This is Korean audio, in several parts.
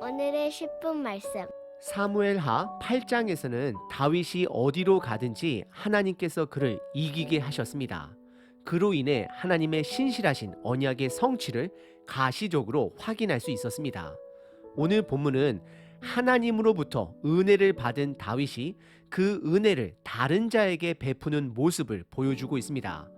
오늘의 10분 말씀. 사무엘하 8장에서는 다윗이 어디로 가든지 하나님께서 그를 이기게 하셨습니다. 그로 인해 하나님의 신실하신 언약의 성취를 가시적으로 확인할 수 있었습니다. 오늘 본문은 하나님으로부터 은혜를 받은 다윗이 그 은혜를 다른 자에게 베푸는 모습을 보여주고 있습니다.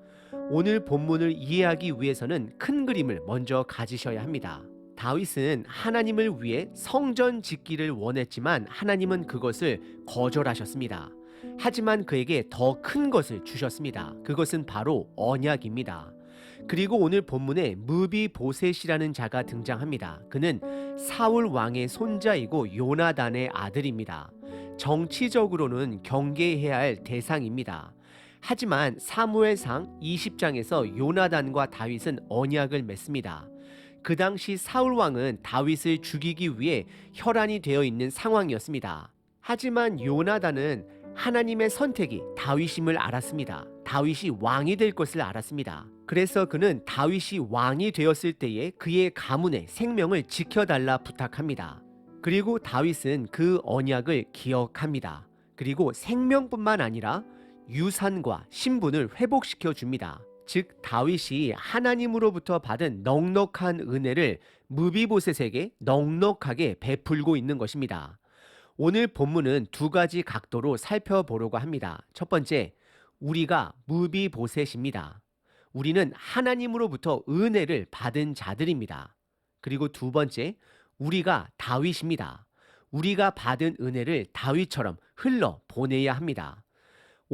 오늘 본문을 이해하기 위해서는 큰 그림을 먼저 가지셔야 합니다. 다윗은 하나님을 위해 성전 짓기를 원했지만 하나님은 그것을 거절하셨습니다. 하지만 그에게 더 큰 것을 주셨습니다. 그것은 바로 언약입니다. 그리고 오늘 본문에 무비보셋이라는 자가 등장합니다. 그는 사울 왕의 손자이고 요나단의 아들입니다. 정치적으로는 경계해야 할 대상입니다. 하지만 사무엘상 20장에서 요나단과 다윗은 언약을 맺습니다. 그 당시 사울 왕은 다윗을 죽이기 위해 혈안이 되어 있는 상황이었습니다. 하지만 요나단은 하나님의 선택이 다윗임을 알았습니다. 다윗이 왕이 될 것을 알았습니다. 그래서 그는 다윗이 왕이 되었을 때에 그의 가문의 생명을 지켜달라 부탁합니다. 그리고 다윗은 그 언약을 기억합니다. 그리고 생명뿐만 아니라 유산과 신분을 회복시켜 줍니다. 즉 다윗이 하나님으로부터 받은 넉넉한 은혜를 무비보셋에게 넉넉하게 베풀고 있는 것입니다. 오늘 본문은 두 가지 각도로 살펴보려고 합니다. 첫 번째, 우리가 무비보셋입니다. 우리는 하나님으로부터 은혜를 받은 자들입니다. 그리고 두 번째, 우리가 다윗입니다. 우리가 받은 은혜를 다윗처럼 흘러 보내야 합니다.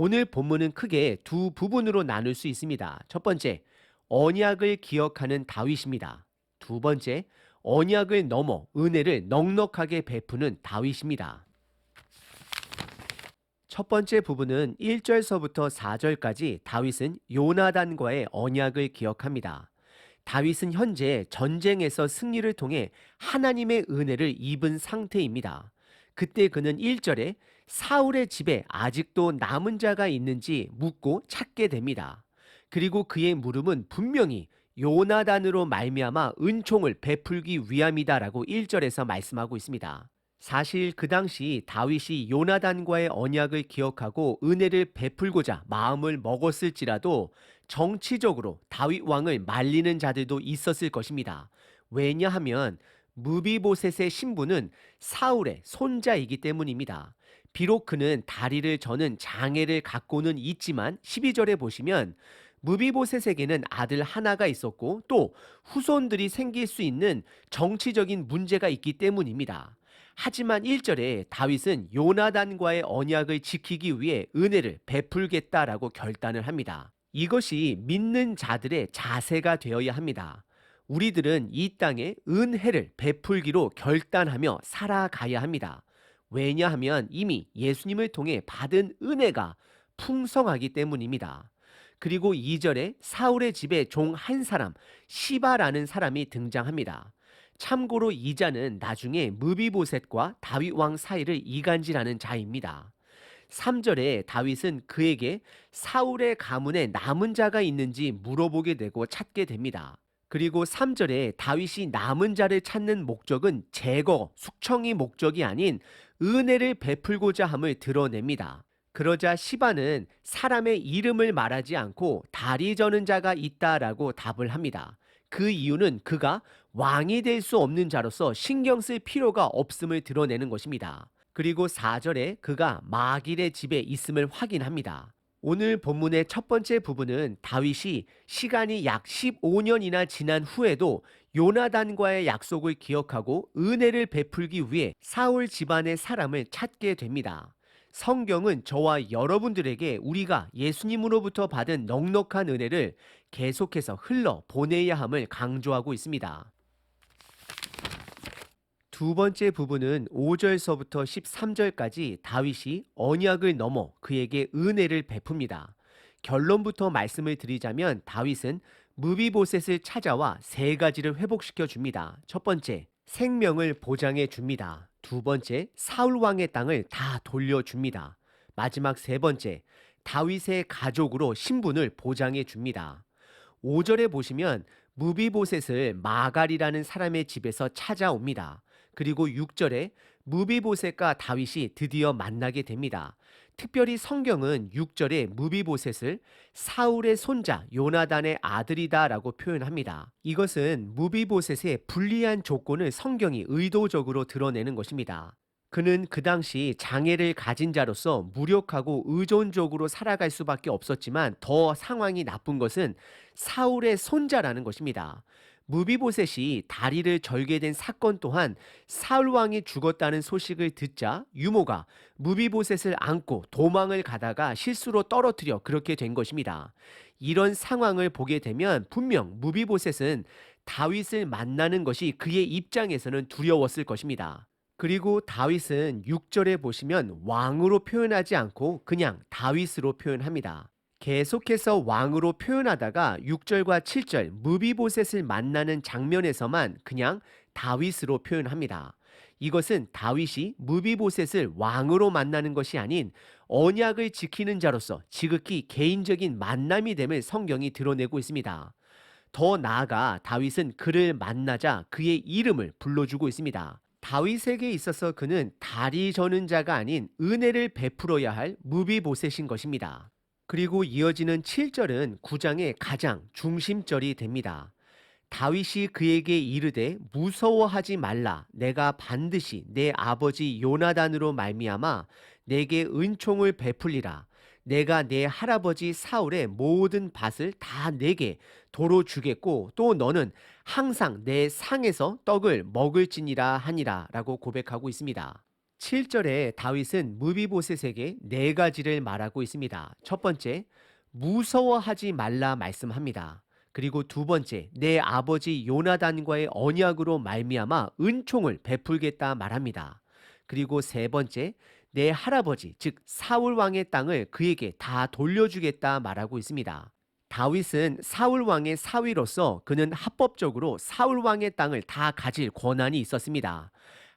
오늘 본문은 크게 두 부분으로 나눌 수 있습니다. 첫 번째, 언약을 기억하는 다윗입니다. 두 번째, 언약을 넘어 은혜를 넉넉하게 베푸는 다윗입니다. 첫 번째 부분은 1절서부터 4절까지 다윗은 요나단과의 언약을 기억합니다. 다윗은 현재 전쟁에서 승리를 통해 하나님의 은혜를 입은 상태입니다. 그때 그는 1절에 사울의 집에 아직도 남은 자가 있는지 묻고 찾게 됩니다. 그리고 그의 물음은 분명히 요나단으로 말미암아 은총을 베풀기 위함이다라고 1절에서 말씀하고 있습니다. 사실 그 당시 다윗이 요나단과의 언약을 기억하고 은혜를 베풀고자 마음을 먹었을지라도 정치적으로 다윗 왕을 말리는 자들도 있었을 것입니다. 왜냐하면 무비보셋의 신분은 사울의 손자이기 때문입니다. 비록 그는 다리를 저는 장애를 갖고는 있지만 12절에 보시면 무비보셋에게는 아들 하나가 있었고 또 후손들이 생길 수 있는 정치적인 문제가 있기 때문입니다. 하지만 1절에 다윗은 요나단과의 언약을 지키기 위해 은혜를 베풀겠다라고 결단을 합니다. 이것이 믿는 자들의 자세가 되어야 합니다. 우리들은 이 땅에 은혜를 베풀기로 결단하며 살아가야 합니다. 왜냐하면 이미 예수님을 통해 받은 은혜가 풍성하기 때문입니다. 그리고 2절에 사울의 집에 종 한 사람, 시바라는 사람이 등장합니다. 참고로 이 자는 나중에 무비보셋과 다윗 왕 사이를 이간질하는 자입니다. 3절에 다윗은 그에게 사울의 가문에 남은 자가 있는지 물어보게 되고 찾게 됩니다. 그리고 3절에 다윗이 남은 자를 찾는 목적은 제거, 숙청이 목적이 아닌 은혜를 베풀고자 함을 드러냅니다. 그러자 시바는 사람의 이름을 말하지 않고 다리 저는 자가 있다라고 답을 합니다. 그 이유는 그가 왕이 될 수 없는 자로서 신경 쓸 필요가 없음을 드러내는 것입니다. 그리고 4절에 그가 마길의 집에 있음을 확인합니다. 오늘 본문의 첫 번째 부분은 다윗이 시간이 약 15년이나 지난 후에도 요나단과의 약속을 기억하고 은혜를 베풀기 위해 사울 집안의 사람을 찾게 됩니다. 성경은 저와 여러분들에게 우리가 예수님으로부터 받은 넉넉한 은혜를 계속해서 흘러 보내야 함을 강조하고 있습니다. 두 번째 부분은 5절서부터 13절까지 다윗이 언약을 넘어 그에게 은혜를 베풉니다. 결론부터 말씀을 드리자면 다윗은 무비보셋을 찾아와 세 가지를 회복시켜 줍니다. 첫 번째, 생명을 보장해 줍니다. 두 번째, 사울 왕의 땅을 다 돌려줍니다. 마지막 세 번째, 다윗의 가족으로 신분을 보장해 줍니다. 5절에 보시면 무비보셋을 마갈이라는 사람의 집에서 찾아옵니다. 그리고 6절에 무비보셋과 다윗이 드디어 만나게 됩니다. 특별히 성경은 6절에 무비보셋을 사울의 손자 요나단의 아들이다라고 표현합니다. 이것은 무비보셋의 불리한 조건을 성경이 의도적으로 드러내는 것입니다. 그는 그 당시 장애를 가진 자로서 무력하고 의존적으로 살아갈 수밖에 없었지만 더 상황이 나쁜 것은 사울의 손자라는 것입니다. 무비보셋이 다리를 절개된 사건 또한 사울 왕이 죽었다는 소식을 듣자 유모가 무비보셋을 안고 도망을 가다가 실수로 떨어뜨려 그렇게 된 것입니다. 이런 상황을 보게 되면 분명 무비보셋은 다윗을 만나는 것이 그의 입장에서는 두려웠을 것입니다. 그리고 다윗은 6절에 보시면 왕으로 표현하지 않고 그냥 다윗으로 표현합니다. 계속해서 왕으로 표현하다가 6절과 7절 무비보셋을 만나는 장면에서만 그냥 다윗으로 표현합니다. 이것은 다윗이 무비보셋을 왕으로 만나는 것이 아닌 언약을 지키는 자로서 지극히 개인적인 만남이 됨을 성경이 드러내고 있습니다. 더 나아가 다윗은 그를 만나자 그의 이름을 불러주고 있습니다. 다윗에게 있어서 그는 다리 저는 자가 아닌 은혜를 베풀어야 할 무비보셋인 것입니다. 그리고 이어지는 7절은 9장의 가장 중심절이 됩니다. 다윗이 그에게 이르되 무서워하지 말라. 내가 반드시 내 아버지 요나단으로 말미암아 내게 은총을 베풀리라. 내가 내 할아버지 사울의 모든 밭을 다 내게 도로 주겠고 또 너는 항상 내 상에서 떡을 먹을지니라 하니라 라고 고백하고 있습니다. 7절에 다윗은 무비보셋에게 네 가지를 말하고 있습니다. 첫 번째, 무서워하지 말라 말씀합니다. 그리고 두 번째, 내 아버지 요나단과의 언약으로 말미암아 은총을 베풀겠다 말합니다. 그리고 세 번째, 내 할아버지 즉 사울 왕의 땅을 그에게 다 돌려주겠다 말하고 있습니다. 다윗은 사울 왕의 사위로서 그는 합법적으로 사울 왕의 땅을 다 가질 권한이 있었습니다.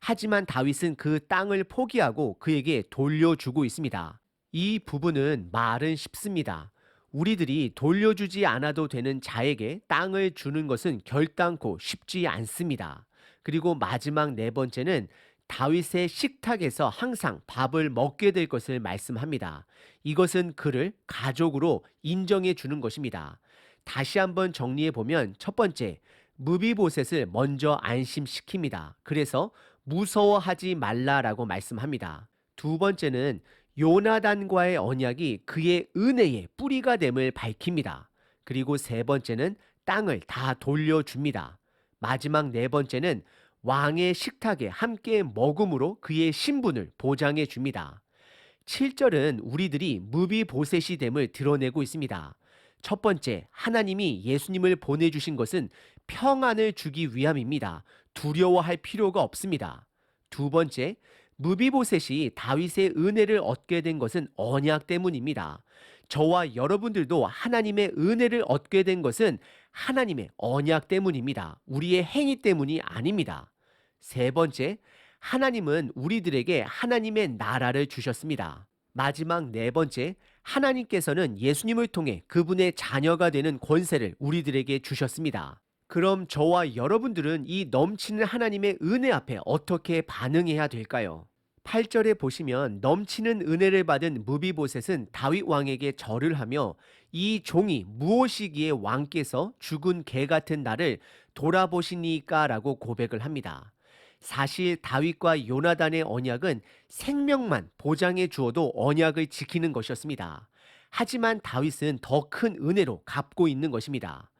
하지만 다윗은 그 땅을 포기하고 그에게 돌려주고 있습니다. 이 부분은 말은 쉽습니다. 우리들이 돌려주지 않아도 되는 자에게 땅을 주는 것은 결단코 쉽지 않습니다. 그리고 마지막 네 번째는 다윗의 식탁에서 항상 밥을 먹게 될 것을 말씀합니다. 이것은 그를 가족으로 인정해 주는 것입니다. 다시 한번 정리해 보면 첫 번째, 무비보셋을 먼저 안심시킵니다. 그래서 무서워하지 말라라고 말씀합니다. 두 번째는 요나단과의 언약이 그의 은혜의 뿌리가 됨을 밝힙니다. 그리고 세 번째는 땅을 다 돌려줍니다. 마지막 네 번째는 왕의 식탁에 함께 먹음으로 그의 신분을 보장해 줍니다. 7절은 우리들이 무비보셋이 됨을 드러내고 있습니다. 첫 번째, 하나님이 예수님을 보내주신 것은 평안을 주기 위함입니다. 두려워할 필요가 없습니다. 두 번째, 무비보셋이 다윗의 은혜를 얻게 된 것은 언약 때문입니다. 저와 여러분들도 하나님의 은혜를 얻게 된 것은 하나님의 언약 때문입니다. 우리의 행위 때문이 아닙니다. 세 번째, 하나님은 우리들에게 하나님의 나라를 주셨습니다. 마지막 네 번째, 하나님께서는 예수님을 통해 그분의 자녀가 되는 권세를 우리들에게 주셨습니다. 그럼 저와 여러분들은 이 넘치는 하나님의 은혜 앞에 어떻게 반응해야 될까요? 8절에 보시면 넘치는 은혜를 받은 무비보셋은 다윗 왕에게 절을 하며 이 종이 무엇이기에 왕께서 죽은 개 같은 나를 돌아보시니까 라고 고백을 합니다. 사실 다윗과 요나단의 언약은 생명만 보장해 주어도 언약을 지키는 것이었습니다. 하지만 다윗은 더 큰 은혜로 갚고 있는 것입니다.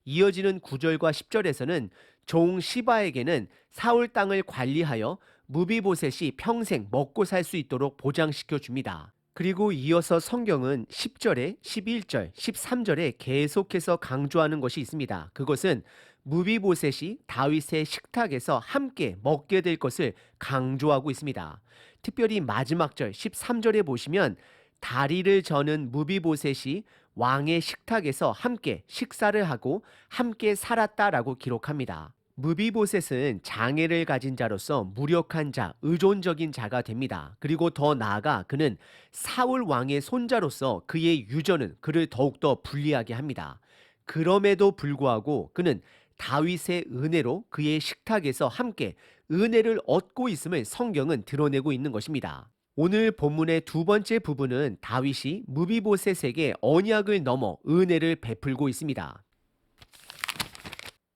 이어지는 9절과 10절에서는 종 시바에게는 사울 땅을 관리하여 무비보셋이 평생 먹고 살 수 있도록 보장시켜 줍니다. 그리고 이어서 성경은 10절에 11절, 13절에 계속해서 강조하는 것이 있습니다. 그것은 무비보셋이 다윗의 식탁에서 함께 먹게 될 것을 강조하고 있습니다. 특별히 마지막 절 13절에 보시면 다리를 저는 무비보셋이 왕의 식탁에서 함께 식사를 하고 함께 살았다라고 기록합니다. 무비보셋은 장애를 가진 자로서 무력한 자, 의존적인 자가 됩니다. 그리고 더 나아가 그는 사울 왕의 손자로서 그의 유전은 그를 더욱더 불리하게 합니다. 그럼에도 불구하고 그는 다윗의 은혜로 그의 식탁에서 함께 은혜를 얻고 있음을 성경은 드러내고 있는 것입니다. 오늘 본문의 두 번째 부분은 다윗이 무비보셋에게 언약을 넘어 은혜를 베풀고 있습니다.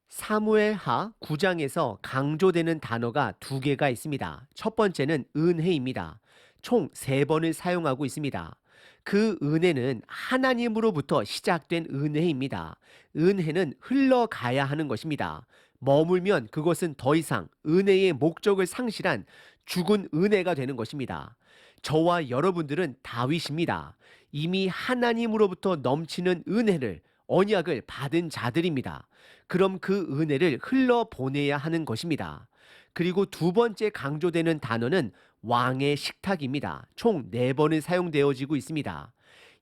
사무엘하 9장에서 강조되는 단어가 두 개가 있습니다. 첫 번째는 은혜입니다. 총 3번을 사용하고 있습니다. 그 은혜는 하나님으로부터 시작된 은혜입니다. 은혜는 흘러가야 하는 것입니다. 머물면 그것은 더 이상 은혜의 목적을 상실한 죽은 은혜가 되는 것입니다. 저와 여러분들은 다윗입니다. 이미 하나님으로부터 넘치는 은혜를 언약을 받은 자들입니다. 그럼 그 은혜를 흘러보내야 하는 것입니다. 그리고 두 번째 강조되는 단어는 왕의 식탁입니다. 총 4번을 사용되어지고 있습니다.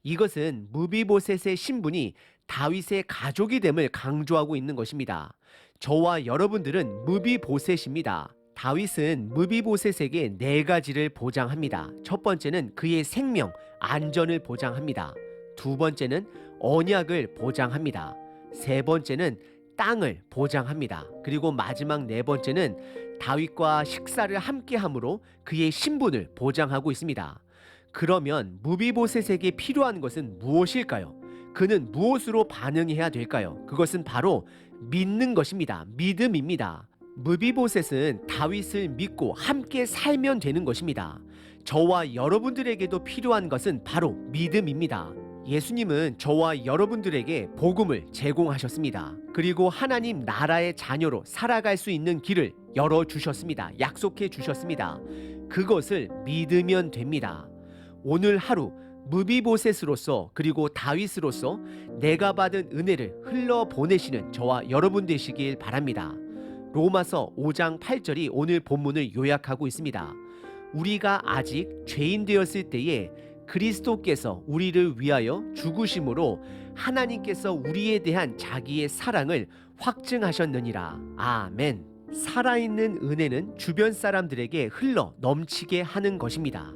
이것은 무비보셋의 신분이 다윗의 가족이 됨을 강조하고 있는 것입니다. 저와 여러분들은 무비보셋입니다. 다윗은 무비보셋에게 4가지를 보장합니다. 첫 번째는 그의 생명, 안전을 보장합니다. 두 번째는 언약을 보장합니다. 세 번째는 땅을 보장합니다. 그리고 마지막 4번째는 다윗과 식사를 함께 함으로 그의 신분을 보장하고 있습니다. 그러면 무비보셋에게 필요한 것은 무엇일까요? 그는 무엇으로 반응해야 될까요? 그것은 바로 믿는 것입니다. 믿음입니다. 무비보셋은 다윗을 믿고 함께 살면 되는 것입니다. 저와 여러분들에게도 필요한 것은 바로 믿음입니다. 예수님은 저와 여러분들에게 복음을 제공하셨습니다. 그리고 하나님 나라의 자녀로 살아갈 수 있는 길을 열어주셨습니다. 약속해 주셨습니다. 그것을 믿으면 됩니다. 오늘 하루 무비보셋으로서 그리고 다윗으로서 내가 받은 은혜를 흘러보내시는 저와 여러분 되시길 바랍니다. 로마서 5장 8절이 오늘 본문을 요약하고 있습니다. 우리가 아직 죄인 되었을 때에 그리스도께서 우리를 위하여 죽으심으로 하나님께서 우리에 대한 자기의 사랑을 확증하셨느니라. 아멘. 살아있는 은혜는 주변 사람들에게 흘러 넘치게 하는 것입니다.